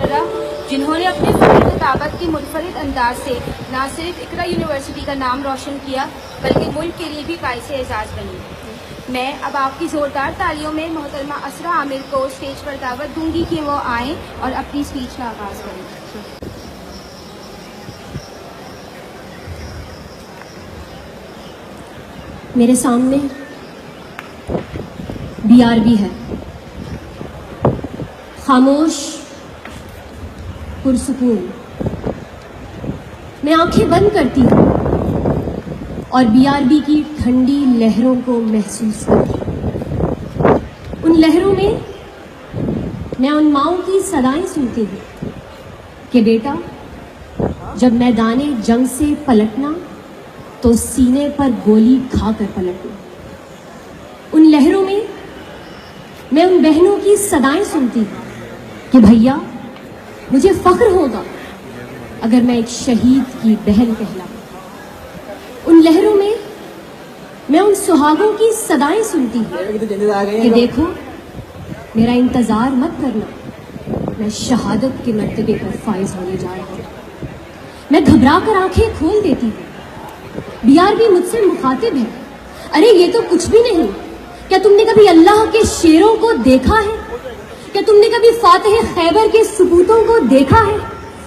सरबराह, जिन्होंने अपने फ़न किताबत के मुनफरिद अंदाज से न सिर्फ इकरा यूनिवर्सिटी का नाम रोशन किया बल्कि मुल्क के लिए भी बाइस एजाज़ बनी। मैं अब आपकी ज़ोरदार तालियों में मोहतरमा असरा आमिर को स्टेज पर दावत दूंगी कि वो आएँ और अपनी स्पीच का आगाज़ करें। मेरे सामने BRB है, खामोश पुरसुकून। मैं आंखें बंद करती हूँ और BRB की ठंडी लहरों को महसूस करती हूँ। उन लहरों में मैं उन माँओं की सदाएं सुनती हूँ कि बेटा, जब मैदाने जंग से पलटना तो सीने पर गोली खाकर पलटना। उन लहरों में मैं उन बहनों की सदाएं सुनती हूँ कि भैया, मुझे फख्र होगा अगर मैं एक शहीद की बहन कहलाऊं। उन लहरों में मैं उन सुहागों की सदाएं सुनती हूँ कि देखो, मेरा इंतजार मत करना, मैं शहादत के मर्तबे पर फाइज होने जा रहा हूँ। मैं घबरा कर आंखें खोल देती हूँ। BRB मुझसे मुखातिब है, अरे ये तो कुछ भी नहीं। क्या तुमने कभी अल्लाह के शेरों को देखा है? क्या तुमने कभी फातिह खैबर के सपूतों को देखा है?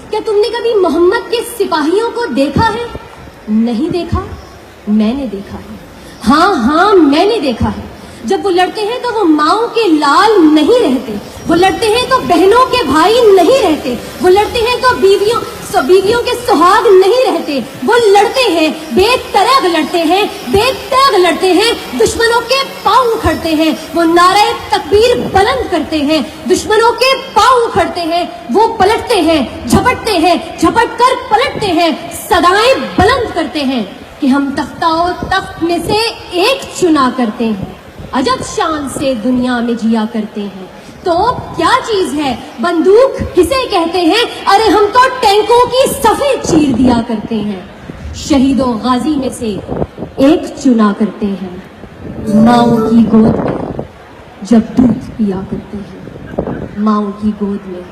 क्या तुमने कभी मोहम्मद के सिपाहियों को देखा है? नहीं देखा, मैंने देखा है। हाँ, मैंने देखा है। जब वो लड़ते हैं तो वो माँओं के लाल नहीं रहते, वो लड़ते हैं तो बहनों के भाई नहीं रहते, वो लड़ते हैं तो बीवियों के सुहाग नहीं रहते। वो लड़ते हैं, बेतरग लड़ते हैं, बेतरग लड़ते हैं, दुश्मनों के पांव उखड़ते हैं। वो नारे तकबीर बुलंद करते हैं, दुश्मनों के पांव उखड़ते हैं। वो पलटते हैं, झपटते हैं, झपट कर पलटते हैं, सदाएं बुलंद करते हैं कि हम तख्ता तख्त में से एक चुना करते हैं, अजब शान से दुनिया में जिया करते हैं। तो क्या चीज है बंदूक, किसे कहते हैं? अरे हम तो टैंकों की सफ़े चीर दिया करते हैं, शहीदों गाजी में से एक चुना करते हैं। माँओं की गोद में जब दूध पिया करते हैं, माँओं की गोद में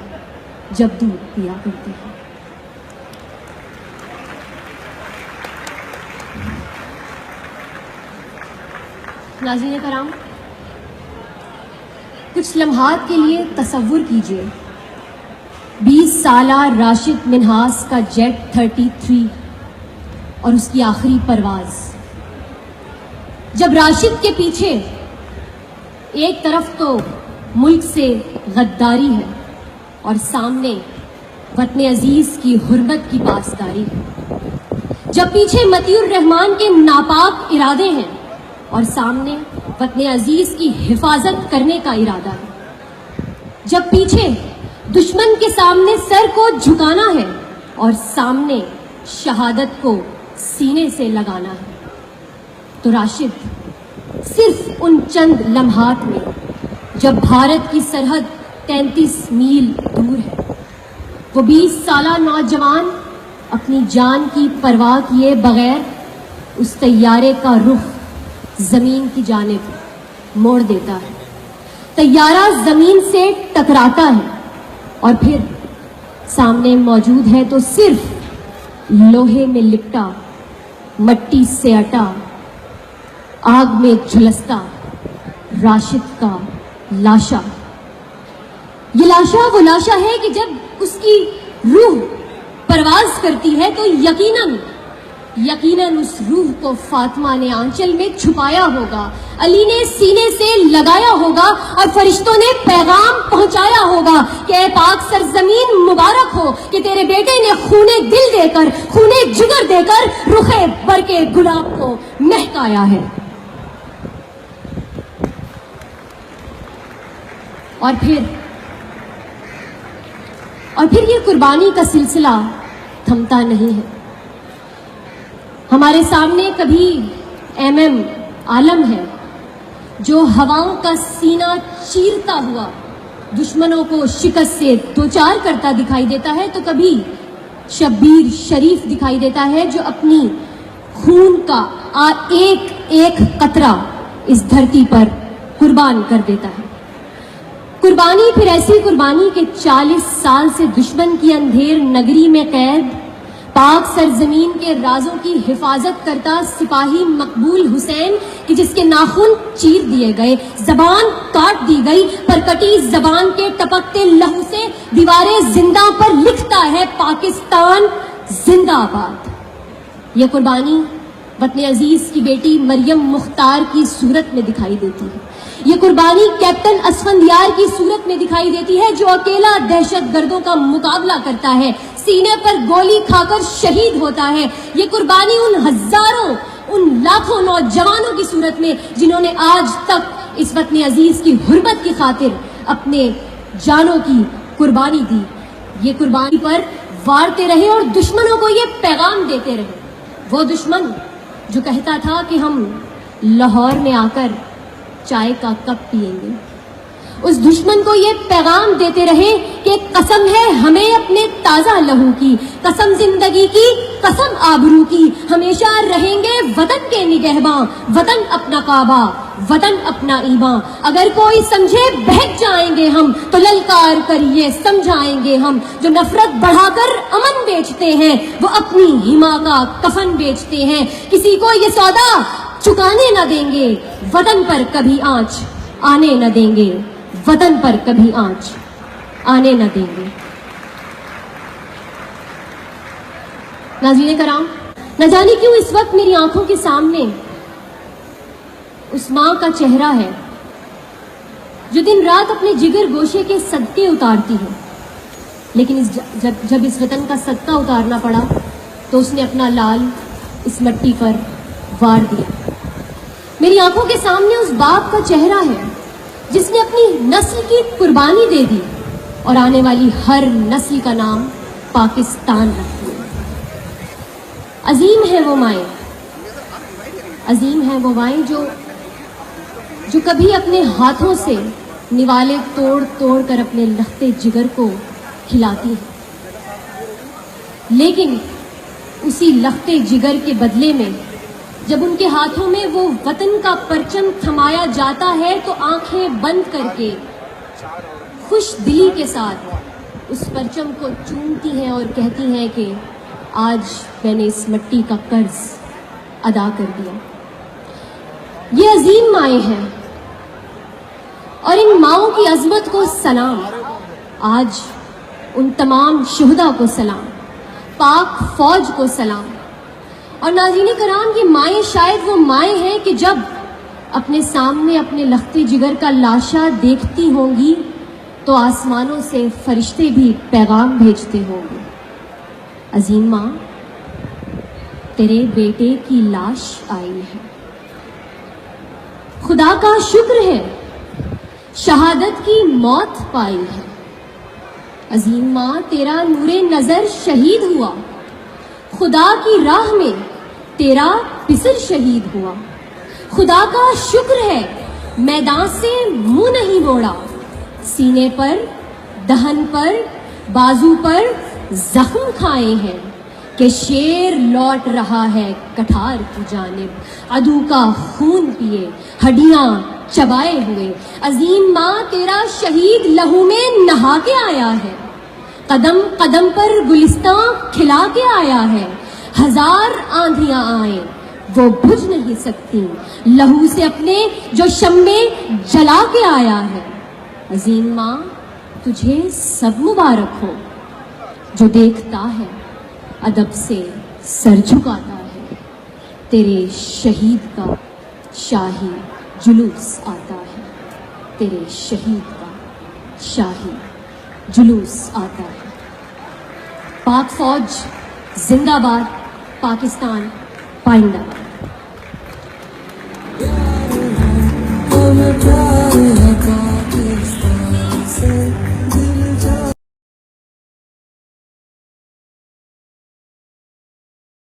जब दूध पिया करते हैं। नाज़रीन कराम, कुछ लम्हात के लिए तसव्वुर कीजिए, 20 साला राशिद मिन्हास का जेट 33 और उसकी आखिरी परवाज। जब राशिद के पीछे एक तरफ तो मुल्क से गद्दारी है और सामने वतन अजीज की हुर्मत की पासदारी है, जब पीछे मतीउर रहमान के नापाक इरादे हैं और सामने वतन अजीज की हिफाजत करने का इरादा है, जब पीछे दुश्मन के सामने सर को झुकाना है और सामने शहादत को सीने से लगाना है, तो राशिद सिर्फ उन चंद लम्हात में, जब भारत की सरहद 33 मील दूर है, वो 20 साला नौजवान अपनी जान की परवाह किए बगैर उस तैयारे का रुख जमीन की जानिब मोड़ देता है। तैयारा जमीन से टकराता है और फिर सामने मौजूद है तो सिर्फ लोहे में लिपटा, मट्टी से अटा, आग में झुलसता राशिद का लाशा। ये लाशा वो लाशा है कि जब उसकी रूह परवाज करती है तो यकीनन उस रूह को फातिमा ने आंचल में छुपाया होगा, अली ने सीने से लगाया होगा और फरिश्तों ने पैगाम पहुंचाया होगा कि ऐ पाक सरजमीन मुबारक हो कि तेरे बेटे ने खूने दिल देकर, खूने जिगर देकर रुखे बर के गुलाब को महकाया है। और फिर ये कुर्बानी का सिलसिला थमता नहीं है। हमारे सामने कभी MM आलम है जो हवाओं का सीना चीरता हुआ दुश्मनों को शिकस्त से दोचार करता दिखाई देता है, तो कभी शब्बीर शरीफ दिखाई देता है जो अपनी खून का एक एक कतरा इस धरती पर कुर्बान कर देता है। قربانی پھر ایسی قربانی کہ 40 سال سے دشمن کی اندھیر نگری میں قید پاک سرزمین کے رازوں کی حفاظت کرتا سپاہی مقبول حسین کہ جس کے ناخن چیر دیے گئے، زبان کاٹ دی گئی، پر کٹی زبان کے ٹپکتے لہو سے دیواریں زندہ پر لکھتا ہے پاکستان زندہ آباد۔ یہ قربانی وطن عزیز کی بیٹی مریم مختار کی صورت میں دکھائی دیتی ہے، یہ قربانی کیپٹن اسفندیار کی صورت میں دکھائی دیتی ہے جو اکیلا دہشت گردوں کا مقابلہ کرتا ہے، سینے پر گولی کھا کر شہید ہوتا ہے، یہ قربانی ان ہزاروں، ان لاکھوں نوجوانوں کی صورت میں جنہوں نے آج تک اس وطن عزیز کی حرمت کی خاطر اپنے جانوں کی قربانی دی، یہ قربانی پر وارتے رہے اور دشمنوں کو یہ پیغام دیتے رہے۔ وہ دشمن جو کہتا تھا کہ ہم لاہور میں آ کر چائے کا کپ پیئیں گے، اس دشمن کو یہ پیغام دیتے رہے کہ قسم ہے ہمیں اپنے تازہ لہو کی، قسم زندگی کی، قسم آبرو کی، ہمیشہ رہیں گے وطن کے نگہباں، وطن اپنا کعبہ، وطن اپنا ایمان، اگر کوئی سمجھے بہک جائیں گے ہم تو للکار کریے سمجھائیں گے ہم، جو نفرت بڑھا کر امن بیچتے ہیں وہ اپنی حما کا کفن بیچتے ہیں، کسی کو یہ سودا چکانے نہ دیں گے، وطن پر کبھی آنچ آنے نہ دیں گے، وطن پر کبھی آنچ آنے نہ دیں گے۔ ناظرین کرام، نہ جانے کیوں اس وقت میری آنکھوں کے سامنے اس ماں کا چہرہ ہے جو دن رات اپنے جگر گوشے کے صدقے اتارتی ہے، لیکن جب اس وطن کا صدقہ اتارنا پڑا تو اس نے اپنا لال اس مٹی پر وار دیا۔ میری آنکھوں کے سامنے اس باپ کا چہرہ ہے جس نے اپنی نسل کی قربانی دے دی اور آنے والی ہر نسل کا نام پاکستان رکھ دیا۔ عظیم ہیں وہ مائیں، عظیم ہیں وہ مائیں جو کبھی اپنے ہاتھوں سے نوالے توڑ توڑ کر اپنے لختے جگر کو کھلاتی ہیں، لیکن اسی لختے جگر کے بدلے میں جب ان کے ہاتھوں میں وہ وطن کا پرچم تھمایا جاتا ہے تو آنکھیں بند کر کے خوش دلی کے ساتھ اس پرچم کو چومتی ہیں اور کہتی ہیں کہ آج میں نے اس مٹی کا قرض ادا کر دیا۔ یہ عظیم مائیں ہیں اور ان ماؤں کی عظمت کو سلام، آج ان تمام شہداء کو سلام، پاک فوج کو سلام۔ اور ناظرین کرام، یہ مائیں شاید وہ مائیں ہیں کہ جب اپنے سامنے اپنے لختے جگر کا لاشا دیکھتی ہوں گی تو آسمانوں سے فرشتے بھی پیغام بھیجتے ہوں گے، عظیم ماں تیرے بیٹے کی لاش آئی ہے، خدا کا شکر ہے شہادت کی موت پائی ہے، عظیم ماں تیرا نور نظر شہید ہوا، خدا کی راہ میں تیرا پسر شہید ہوا، خدا کا شکر ہے میدان سے منہ نہیں موڑا، سینے پر، دہن پر، بازو پر زخم کھائے ہیں کہ شیر لوٹ رہا ہے کٹھار کی جانب، عدو کا خون پیے ہڈیاں چبائے ہوئے، عظیم ماں تیرا شہید لہو میں نہا کے آیا ہے، قدم قدم پر گلستاں کھلا کے آیا ہے، ہزار آندھیاں آئیں وہ بجھ نہیں سکتی لہو سے اپنے جو شمع جلا کے آیا ہے، عظیم ماں تجھے سب مبارک ہو، جو دیکھتا ہے ادب سے سر جھکاتا ہے، تیرے شہید کا شاہی جلوس آتا ہے، تیرے شہید کا شاہی جلوس آتا ہے۔ پاک فوج زندہ باد، پاکستان پائندہ باد۔